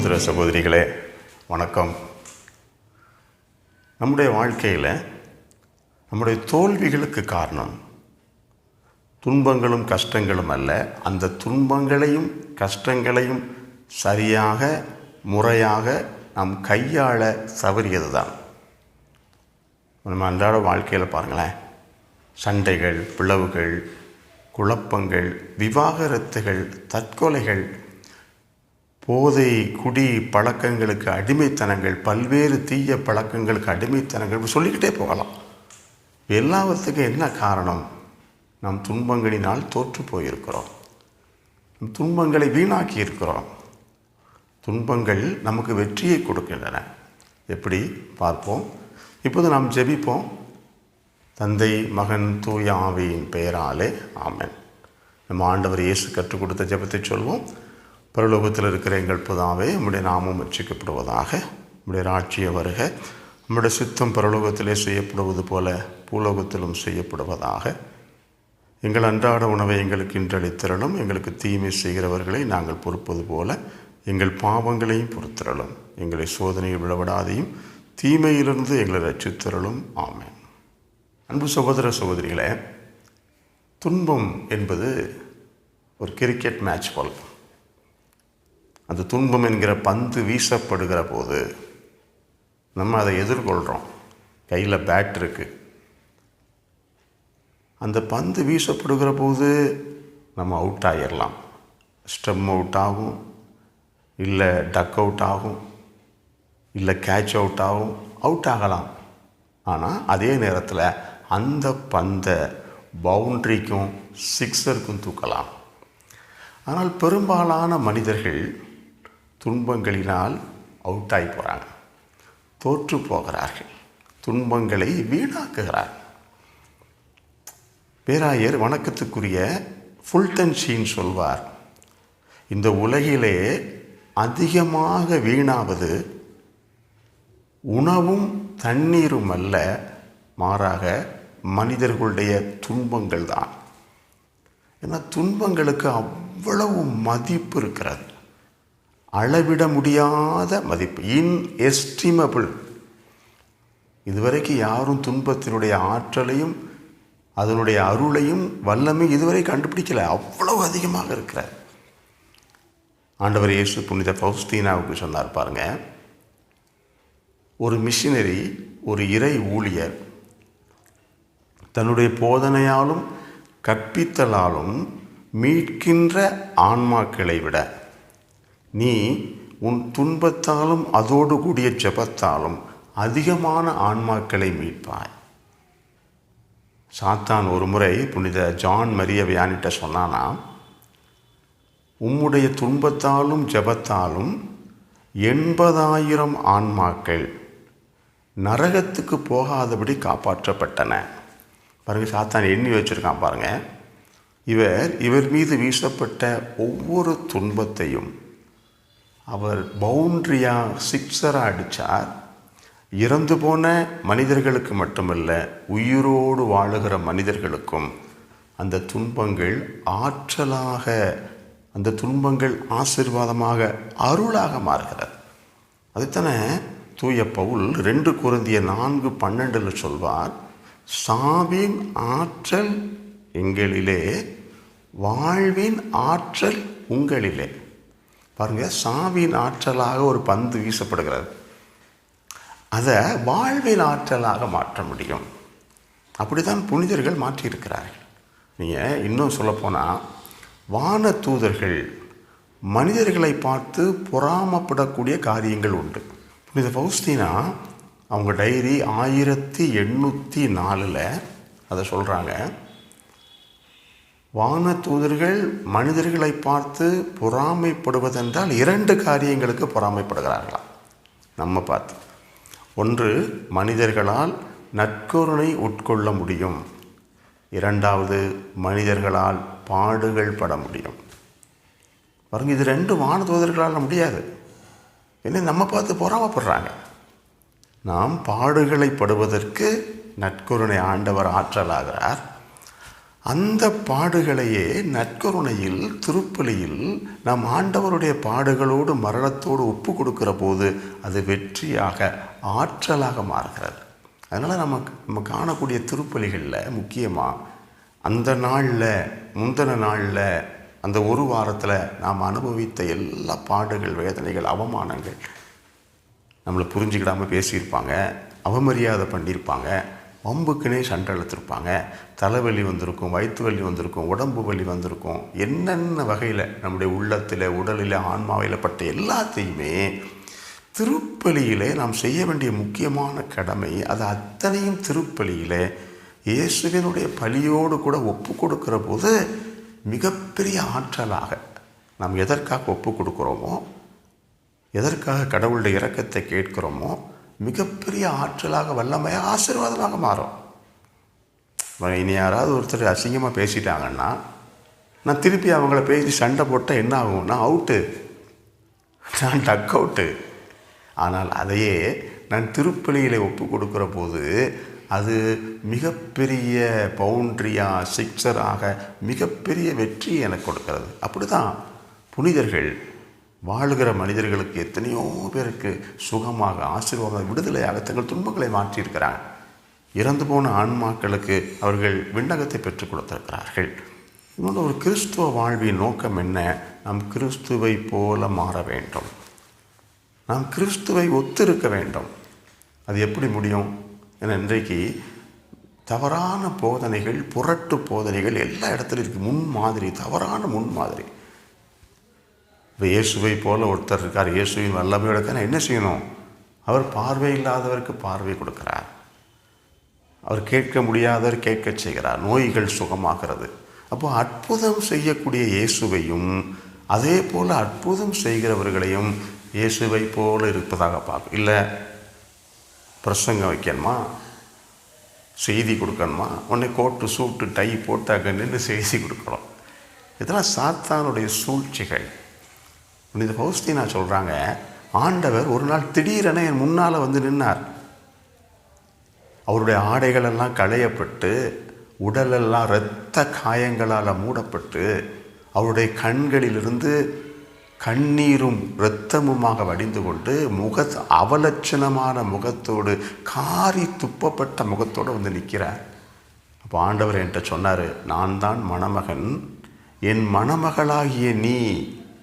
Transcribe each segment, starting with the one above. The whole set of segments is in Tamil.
சகோதர சகோதரிகளே, வணக்கம். நம்முடைய வாழ்க்கையில் நம்முடைய தோல்விகளுக்கு காரணம் துன்பங்களும் கஷ்டங்களும் அல்ல, அந்த துன்பங்களையும் கஷ்டங்களையும் சரியாக முறையாக நாம் கையாள தவறியது தான். நம்ம அன்றாட வாழ்க்கையில் பாருங்களேன், சண்டைகள், பிளவுகள், குழப்பங்கள், விவாகரத்துகள், தற்கொலைகள், போதை குடி பழக்கங்களுக்கு அடிமைத்தனங்கள், பல்வேறு தீய பழக்கங்களுக்கு அடிமைத்தனங்கள், சொல்லிக்கிட்டே போகலாம். எல்லாத்துக்கும் என்ன காரணம்? நாம் துன்பங்களினால் தோற்று போயிருக்கிறோம், துன்பங்களை வீணாக்கி இருக்கிறோம். துன்பங்கள் நமக்கு வெற்றியை கொடுக்கின்றன. எப்படி பார்ப்போம். இப்போது நாம் ஜெபிப்போம். தந்தை, மகன், தூய ஆவியின் பெயராலே ஆமென். நம்ம ஆண்டவர் இயேசு கற்றுக் கொடுத்த ஜெபத்தை சொல்வோம். பரலோகத்தில் இருக்கிற எங்கள் பிதாவே, உம்முடைய நாமம் ரட்சிக்கப்படுவதாக, உம்முடைய ராட்சியம் வருக, உம்முடைய சித்தம் பரலோகத்திலே செய்யப்படுவது போல பூலோகத்திலும் செய்யப்படுவதாக. எங்கள் அன்றாட உணவை எங்களுக்கு இன்றளித்திரளும், எங்களுக்கு தீமை செய்கிறவர்களை நாங்கள் பொறுப்பது போல எங்கள் பாவங்களையும் பொறுத்திரளும், எங்களை சோதனையில் விழவிடாதையும் தீமையிலிருந்து எங்களை ரட்சித்திரளும். ஆமென். அன்பு சகோதர சகோதரிகளே, துன்பம் என்பது ஒரு கிரிக்கெட் மேட்ச் போல். அந்த துன்பம் என்கிற பந்து வீசப்படுகிற போது நம்ம அதை எதிர்கொள்கிறோம். கையில் பேட் இருக்குது. அந்த பந்து வீசப்படுகிற போது நம்ம அவுட் ஆகிடலாம். ஸ்டெம் அவுட் ஆகும், இல்லை டக் அவுட் ஆகும், இல்லை கேட்ச் அவுட் ஆகும், அவுட் ஆகலாம். ஆனால் அதே நேரத்தில் அந்த பந்தை பவுண்ட்ரிக்கும் சிக்ஸருக்கும் தூக்கலாம். ஆனால் பெரும்பாலான மனிதர்கள் துன்பங்களினால் அவுட் ஆகி போகிறாங்க, தோற்று போகிறார்கள், துன்பங்களை வீணாக்குகிறார்கள். பேராயர் வணக்கத்துக்குரிய ஃபுல்டன் ஷீன் சொல்வார், இந்த உலகிலே அதிகமாக வீணாவது உணவும் தண்ணீரும் அல்ல, மாறாக மனிதர்களுடைய துன்பங்கள் தான். ஏன்னா துன்பங்களுக்கு அவ்வளவு மதிப்பு இருக்கிறது, அளவிட முடியாத மதிப்பு, இன்எஸ்டிமபிள். இதுவரைக்கும் யாரும் துன்பத்தினுடைய ஆற்றலையும் அதனுடைய அருளையும் வல்லமை இதுவரை கண்டுபிடிக்கல, அவ்வளவு அதிகமாக இருக்கிறார். ஆண்டவர் இயேசு புனித பவுஸ்தீனாவுக்கு சொன்னார் பாருங்க, ஒரு மிஷினரி, ஒரு இறை ஊழியர் தன்னுடைய போதனையாலும் கற்பித்தலாலும் மீட்கின்ற ஆன்மாக்களை விட நீ உன் துன்பத்தாலும் அதோடு கூடிய ஜெபத்தாலும் அதிகமான ஆன்மாக்களை மீட்பாய். சாத்தான் ஒரு முறை புனித ஜான் மரிய வியானிட்ட சொன்னானா, உம்முடைய துன்பத்தாலும் ஜெபத்தாலும் 80,000 ஆன்மாக்கள் நரகத்துக்கு போகாதபடி காப்பாற்றப்பட்டன. பாருங்கள், சாத்தான் எண்ணி வச்சுருக்கான் பாருங்கள். இவர் மீது வீசப்பட்ட ஒவ்வொரு துன்பத்தையும் அவர் பவுண்ட்ரியாக சிக்ஸராக அடித்தார். இறந்து போன மனிதர்களுக்கு மட்டுமல்ல, உயிரோடு வாழுகிற மனிதர்களுக்கும் அந்த துன்பங்கள் ஆற்றலாக, அந்த துன்பங்கள் ஆசீர்வாதமாக, அருளாக மாறுகிறது. அதுதானே தூய பவுல் 2 கொரிந்தியர் 4:12 சொல்வார், சாவின் ஆற்றல் எங்களிலே, வாழ்வின் ஆற்றல் உங்களிலே. பாருங்கள், சாவின் ஆற்றலாக ஒரு பந்து வீசப்படுகிறது, அதை வாழ்வின் ஆற்றலாக மாற்ற முடியும். அப்படி தான் புனிதர்கள் மாற்றியிருக்கிறார்கள். நீங்கள் இன்னும் சொல்லப்போனால், வான தூதர்கள் மனிதர்களை பார்த்து பொறாமப்படக்கூடிய காரியங்கள் உண்டு. புனித பவுஸ்தீனா அவங்க டைரி 1804 அதை சொல்கிறாங்க, வான தூதர்கள் மனிதர்களை பார்த்து பொறாமைப்படுவதென்றால் 2 காரியங்களுக்கு பொறாமைப்படுகிறார்களாம் நம்ம பார்த்து. ஒன்று, மனிதர்களால் நற்கருணை உட்கொள்ள முடியும். 2வது, மனிதர்களால் பாடுகள் பட முடியும். பாருங்க, இது 2 வான தூதர்களால் முடியாது. என்ன நம்ம பார்த்து பொறாமைப்படுறாங்க. நாம் பாடுகளை படுவதற்கு நற்கருணை ஆண்டவர் ஆற்றலாகிறார். அந்த பாடுகளையே நற்கருணையில் திருப்பலியில் நாம் ஆண்டவருடைய பாடுகளோடு மரணத்தோடு ஒப்பு கொடுக்கிற போது அது வெற்றியாக ஆற்றலாக மாறுகிறது. அதனால் நம்ம காணக்கூடிய திருப்பலிகளில் முக்கியமாக அந்த நாளில் முந்தின நாளில் அந்த ஒரு வாரத்தில் நாம் அனுபவித்த எல்லா பாடுகள், வேதனைகள், அவமானங்கள், நம்மளை புரிஞ்சுக்கிடாமல் பேசியிருப்பாங்க, அவமரியாதை பண்ணியிருப்பாங்க, வம்புக்குனே சண்டை இழுத்துருப்பாங்க, தலைவலி வந்திருக்கும், வயிற்று வலி வந்திருக்கும், உடம்பு வலி வந்திருக்கும், என்னென்ன வகையில் நம்முடைய உள்ளத்தில், உடலில், ஆன்மாவில் பட்ட எல்லாத்தையுமே திருப்பலியிலே நாம் செய்ய வேண்டிய முக்கியமான கடமை. அது அத்தனையும் திருப்பலியிலே இயேசுவினுடைய பலியோடு கூட ஒப்பு கொடுக்கிற போது மிகப்பெரிய ஆற்றலாக நாம் எதற்காக ஒப்பு கொடுக்குறோமோ, எதற்காக கடவுளுடைய இரக்கத்தை கேட்கிறோமோ, மிகப்பெரிய ஆற்றலாக, வல்லமையாக, ஆசீர்வாதமாக மாறும். இனி யாராவது ஒருத்தர் அசிங்கமாக பேசிட்டாங்கன்னா நான் திருப்பி அவங்கள பேசி சண்டை போட்டால் என்ன ஆகும்? நான் அவுட்டு, நான் டக் அவுட்டு. ஆனால் அதையே நான் திருப்பலியில் ஒப்பு கொடுக்குற போது அது மிகப்பெரிய பவுண்ட்ரியாக, சிக்ஸராக மிகப்பெரிய வெற்றி எனக்கு கொடுக்கிறது. அப்படி தான் புனிதர்கள், வாழ்கிற மனிதர்களுக்கு எத்தனையோ பேருக்கு சுகமாக, ஆசீர்வாதம், விடுதலையாக தங்கள் துன்பங்களை மாற்றியிருக்கிறாங்க. இறந்து போன ஆன்மாக்களுக்கு அவர்கள் விண்ணகத்தை பெற்றுக் கொடுத்திருக்கிறார்கள். இன்னொன்று, ஒரு கிறிஸ்துவ வாழ்வின் நோக்கம் என்ன? நாம் கிறிஸ்துவை போல மாற வேண்டும், நாம் கிறிஸ்துவை ஒத்திருக்க வேண்டும். அது எப்படி முடியும்? ஏன்னா இன்றைக்கு தவறான போதனைகள், புரட்டு போதனைகள் எல்லா இடத்துலையும் இருக்குது. முன்மாதிரி, தவறான முன்மாதிரி. இப்போ இயேசுவை போல் ஒருத்தர் இருக்கார், இயேசுவின் வல்லமையோட இருக்கார், என்ன செய்யணும்? அவர் பார்வை இல்லாதவருக்கு பார்வை கொடுக்கிறார், அவர் கேட்க முடியாதவர் கேட்க செய்கிறார், நோய்கள் சுகமாகிறது. அப்போ அற்புதம் செய்யக்கூடிய இயேசுவையும் அதே போல் அற்புதம் செய்கிறவர்களையும் இயேசுவை போல் இருப்பதாக பார்க்கும். இல்லை பிரசங்கம் வைக்கணுமா, செய்தி கொடுக்கணுமா, உடனே கோட்டு சூட்டு டை போட்டாக்க நின்று செய்தி கொடுக்கணும். இதெல்லாம் சாத்தானுடைய சூழ்ச்சிகள். புனித ஃபௌஸ்தீனா சொல்கிறாங்க, ஆண்டவர் ஒரு நாள் திடீரென என் முன்னால் வந்து நின்னார். அவருடைய ஆடைகளெல்லாம் களையப்பட்டு, உடலெல்லாம் இரத்த காயங்களால் மூடப்பட்டு, அவருடைய கண்களிலிருந்து கண்ணீரும் இரத்தமுமாக வடிந்து கொண்டு, அவலட்சணமான முகத்தோடு, காரி துப்பப்பட்ட முகத்தோடு வந்து நிற்கிறார். அப்போ ஆண்டவர் என்கிட்ட சொன்னார், நான் தான் மணமகன், என் மணமகளாகிய நீ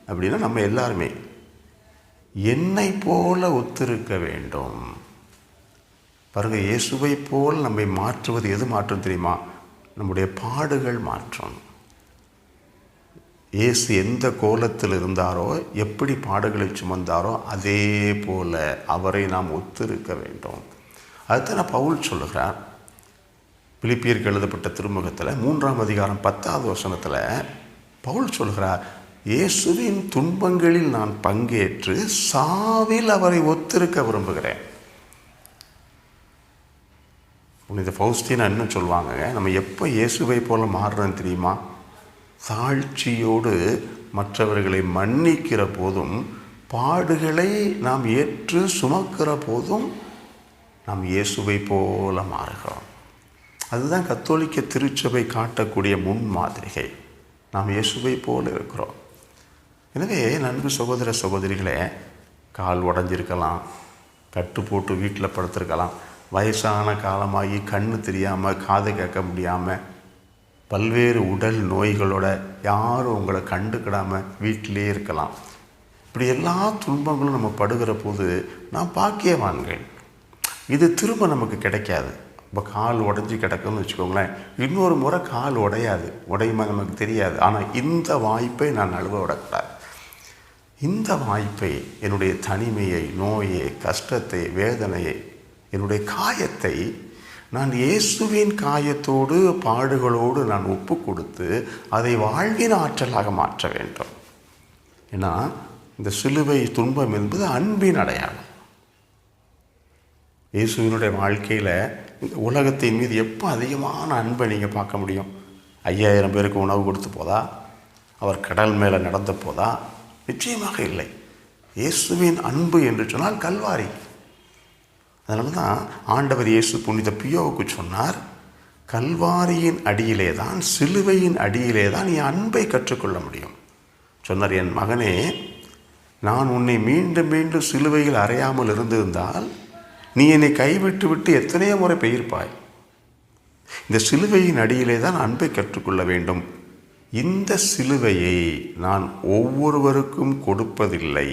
அப்படின்னா நம்ம எல்லாருமே என்னை போல ஒத்திருக்க வேண்டும். பாருங்க, இயேசுவை போல் நம்மை மாற்றுவது எது மாற்றும் தெரியுமா? நம்முடைய பாடுகள் மாற்றும். இயேசு எந்த கோலத்தில் இருந்தாரோ, எப்படி பாடுகளை சுமந்தாரோ, அதே போல அவரை நாம் ஒத்திருக்க வேண்டும். அதுதான் பவுல் சொல்லுகிறார். பிலிப்பியருக்கு எழுதப்பட்ட திருமுகத்தில் 3ஆம் அதிகாரம் 10வது வசனத்தில் பவுல் சொல்கிறார், இயேசுவின் துன்பங்களில் நான் பங்கேற்று சாவில் அவரை ஒத்திருக்க விரும்புகிறேன். புனித ஃபௌஸ்தீனா இன்னும் சொல்லுவாங்க, நம்ம எப்போ இயேசுவை போல மாறுறோம் தெரியுமா? தாழ்ச்சியோடு மற்றவர்களை மன்னிக்கிற போதும், பாடுகளை நாம் ஏற்று சுமக்கிற போதும் நாம் இயேசுவை போல மாறுகிறோம். அதுதான் கத்தோலிக்க திருச்சபை காட்டக்கூடிய முன்மாதிரிகை. நாம் இயேசுவை போல இருக்கிறோம். எனவே நண்பு சகோதர சகோதரிகளே, கால் உடஞ்சிருக்கலாம், கட்டு போட்டு வீட்டில் படுத்திருக்கலாம், வயசான காலமாகி கண்ணு தெரியாமல், காது கேட்க முடியாமல், பல்வேறு உடல் நோய்களோட யாரும் உங்களை கண்டுக்கிடாமல் வீட்டிலே இருக்கலாம். இப்படி எல்லா துன்பங்களும் நம்ம படுகிற போது நாம் பாக்கியவான்கள். இது திரும்ப நமக்கு கிடைக்காது. இப்போ கால் உடஞ்சி கிடக்குன்னு வச்சுக்கோங்களேன், இன்னொரு முறை கால் உடையாது, உடையுமா நமக்கு தெரியாது. ஆனால் இந்த வாய்ப்பை நான் நழுவ விடக்கூடாது. இந்த வாய்ப்பை, என்னுடைய தனிமையை, நோயை, கஷ்டத்தை, வேதனையை, என்னுடைய காயத்தை நான் இயேசுவின் காயத்தோடு, பாடுகளோடு நான் ஒப்பு கொடுத்து அதை வாழ்வின் ஆற்றலாக மாற்ற வேண்டும். ஏன்னா இந்த சிலுவை துன்பம் என்பது அன்பின் அடையாளம். இயேசுவினுடைய வாழ்க்கையில் இந்த உலகத்தின் மீது எப்போ அதிகமான அன்பை நீங்கள் பார்க்க முடியும்? 5000 பேருக்கு உணவு கொடுத்து போதா? அவர் கடல் மேலே நடந்த போதா? நிச்சயமாக இல்லை. இயேசுவின் அன்பு என்று சொன்னால் கல்வாரி. அதனால தான் ஆண்டவர் இயேசு புனித பியோவுக்கு சொன்னார், கல்வாரியின் அடியிலே தான், சிலுவையின் அடியிலே தான் நீ அன்பை கற்றுக்கொள்ள முடியும். சொன்னார், என் மகனே, நான் உன்னை மீண்டும் மீண்டும் சிலுவையில் அறையாமல் இருந்திருந்தால் நீ என்னை கைவிட்டு விட்டு எத்தனையோ முறை பெயர்ப்பாய். இந்த சிலுவையின் அடியிலே தான் அன்பை கற்றுக்கொள்ள வேண்டும். இந்த சிலுவையை நான் ஒவ்வொருவருக்கும் கொடுப்பதில்லை.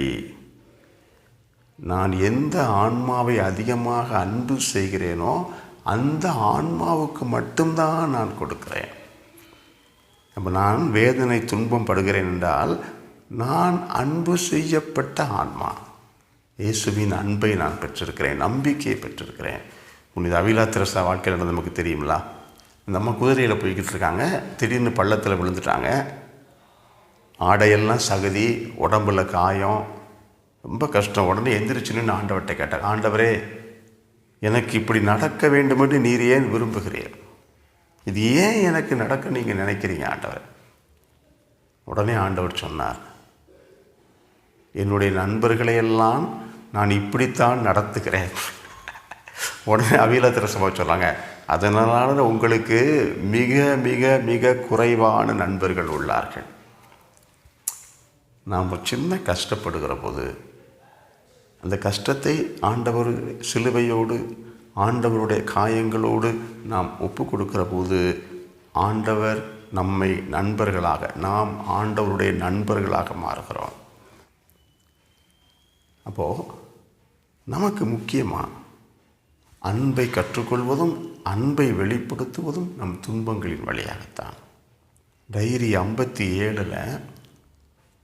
நான் எந்த ஆன்மாவை அதிகமாக அன்பு செய்கிறேனோ அந்த ஆன்மாவுக்கு மட்டும்தான் நான் கொடுக்கிறேன். அப்போ நான் வேதனை துன்பம் படுகிறேன் என்றால் நான் அன்பு செய்யப்பட்ட ஆன்மா. இயேசுவின் அன்பை நான் பெற்றிருக்கிறேன், நம்பிக்கையை பெற்றிருக்கிறேன். புனித அவிலா தெரசா வாழ்க்கையில் நடந்தது நமக்கு தெரியுங்களா? இந்த அம்மா குதிரையில் போய்கிட்டு இருக்காங்க, திடீர்னு பள்ளத்தில் விழுந்துட்டாங்க. ஆடையெல்லாம் சகதி, உடம்புல காயம், ரொம்ப கஷ்டம். உடனே எந்திரிச்சுன்னு ஆண்டவர்கிட்ட கேட்டாங்க, ஆண்டவரே, எனக்கு இப்படி நடக்க வேண்டும் என்று நீர் ஏன் விரும்புகிறீர்? இது ஏன் எனக்கு நடக்க நீங்கள் நினைக்கிறீங்க ஆண்டவர்? உடனே ஆண்டவர் சொன்னார், என்னுடைய நண்பர்களையெல்லாம் நான் இப்படித்தான் நடத்துகிறேன். உடனே அவிலா தெரசா சொன்னாங்க, அதனால உங்களுக்கு மிக மிக மிக குறைவான நண்பர்கள் உள்ளார்கள். நாம் சின்ன கஷ்டப்படுகிற போது அந்த கஷ்டத்தை ஆண்டவர் சிலுவையோடு, ஆண்டவருடைய காயங்களோடு நாம் ஒப்பு கொடுக்கிற போது ஆண்டவர் நம்மை நண்பர்களாக, நாம் ஆண்டவருடைய நண்பர்களாக மாறுகிறோம். அப்போது நமக்கு முக்கியமாக அன்பை கற்றுக்கொள்வதும் அன்பை வெளிப்படுத்துவதும் நம் துன்பங்களின் வழியாகத்தான். டைரி 57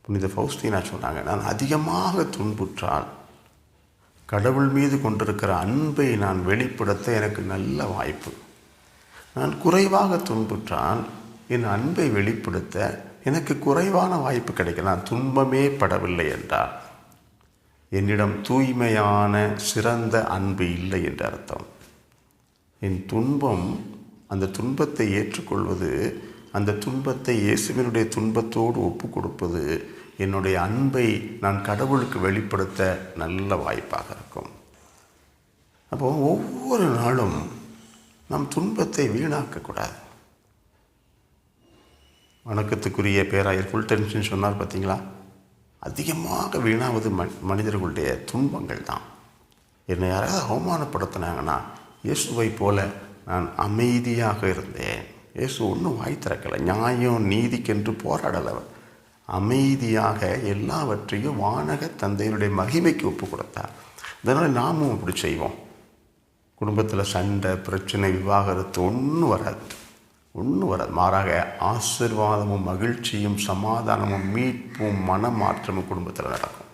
புனித ஃபௌஸ்தீனா சொன்னாங்க, நான் அதிகமாக துன்புற்றால் கடவுள் மீது கொண்டிருக்கிற அன்பை நான் வெளிப்படுத்த எனக்கு நல்ல வாய்ப்பு. நான் குறைவாக துன்புற்றால் என் அன்பை வெளிப்படுத்த எனக்கு குறைவான வாய்ப்பு கிடைக்கும். நான் துன்பமே படவில்லை என்றால் என்னிடம் தூய்மையான சிறந்த அன்பு இல்லை என்று அர்த்தம். என் துன்பம், அந்த துன்பத்தை ஏற்றுக்கொள்வது, அந்த துன்பத்தை இயேசுவினுடைய துன்பத்தோடு ஒப்பு கொடுப்பது என்னுடைய அன்பை நான் கடவுளுக்கு வெளிப்படுத்த நல்ல வாய்ப்பாக இருக்கும். அப்போது ஒவ்வொரு நாளும் நம் துன்பத்தை வீணாக்கக்கூடாது. வணக்கத்துக்குரிய பேராயர் ஃபுல்டன்ஷன் சொன்னார் பார்த்தீங்களா, அதிகமாக வீணாவது மனிதர்களுடைய துன்பங்கள் தான். என்னை யாராவது அவமானப்படுத்தினாங்கன்னா இயேசுவை போல நான் அமைதியாக இருந்தேன். இயேசு ஒன்றும் வாய் திறக்கலை, நியாயம் நீதிக்கென்று போராடலவர். அமைதியாக எல்லாவற்றையும் வானக தந்தையினுடைய மகிமைக்கு ஒப்பு கொடுத்தார். இதனால் நாமும் அப்படி செய்வோம். குடும்பத்தில் சண்டை, பிரச்சனை, விவாகரத்து ஒன்றும் வராது. மாறாக ஆசீர்வாதமும் மகிழ்ச்சியும் சமாதானமும் மீட்பும் மனமாற்றமும் குடும்பத்தில் நடக்கும்.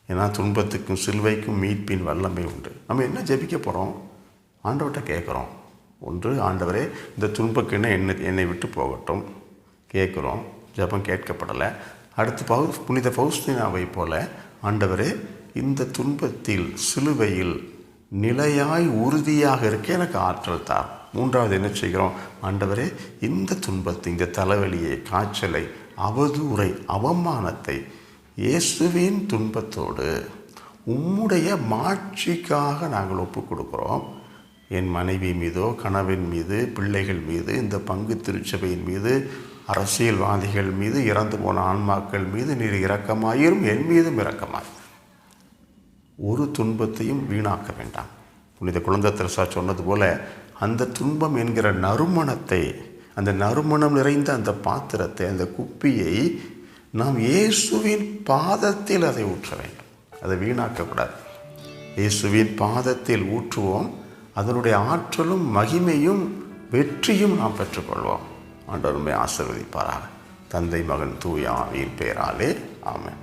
ஏன்னா துன்பத்துக்கும் சிலுவைக்கும் மீட்பின் வல்லமை உண்டு. நம்ம என்ன ஜெபிக்க போகிறோம்? ஆண்டவர்கிட்ட கேட்குறோம். ஒன்று, ஆண்டவரே இந்த துன்பக்குன்னு என்னை விட்டு போகட்டும் கேட்குறோம். ஜெபம் கேட்கப்படலை. அடுத்து புனித ஃபௌஸ்தீனாவை போல, ஆண்டவரே இந்த துன்பத்தில் சிலுவையில் நிலையாய் உறுதியாக இருக்க எனக்கு ஆற்றல் தார். மூன்றாவது என்ன செய்கிறோம்? ஆண்டவரே இந்த துன்பத்தை, இந்த தலைவலியை, காய்ச்சலை, அவதூறை, அவமானத்தை இயேசுவின் துன்பத்தோடு உம்முடைய மாட்சிக்காக நாங்கள் ஒப்பு கொடுக்குறோம். என் மனைவி மீதோ, கணவன் மீது, பிள்ளைகள் மீது, இந்த பங்கு திருச்சபையின் மீது, அரசியல்வாதிகள் மீது, இறந்து போன ஆன்மாக்கள் மீது நீர் இரக்கமாயிரும், என் மீதும் இரக்கமாய். ஒரு துன்பத்தையும் வீணாக்க வேண்டாம். புனித குழந்தை தெரசா சொன்னது போல, அந்த துன்பம் என்கிற நறுமணத்தை, அந்த நறுமணம் நிறைந்த அந்த பாத்திரத்தை, அந்த குப்பியை நாம் இயேசுவின் பாதத்தில் அதை ஊற்ற வேண்டும். அதை வீணாக்கக்கூடாது. இயேசுவின் பாதத்தில் ஊற்றுவோம். அதனுடைய ஆற்றலும் மகிமையும் வெற்றியும் நாம் பெற்றுக்கொள்வோம். ஆண்டவர் நம்மை ஆசீர்வதிப்பாராக. தந்தை, மகன், தூய ஆவியின் பெயராலே ஆமென்.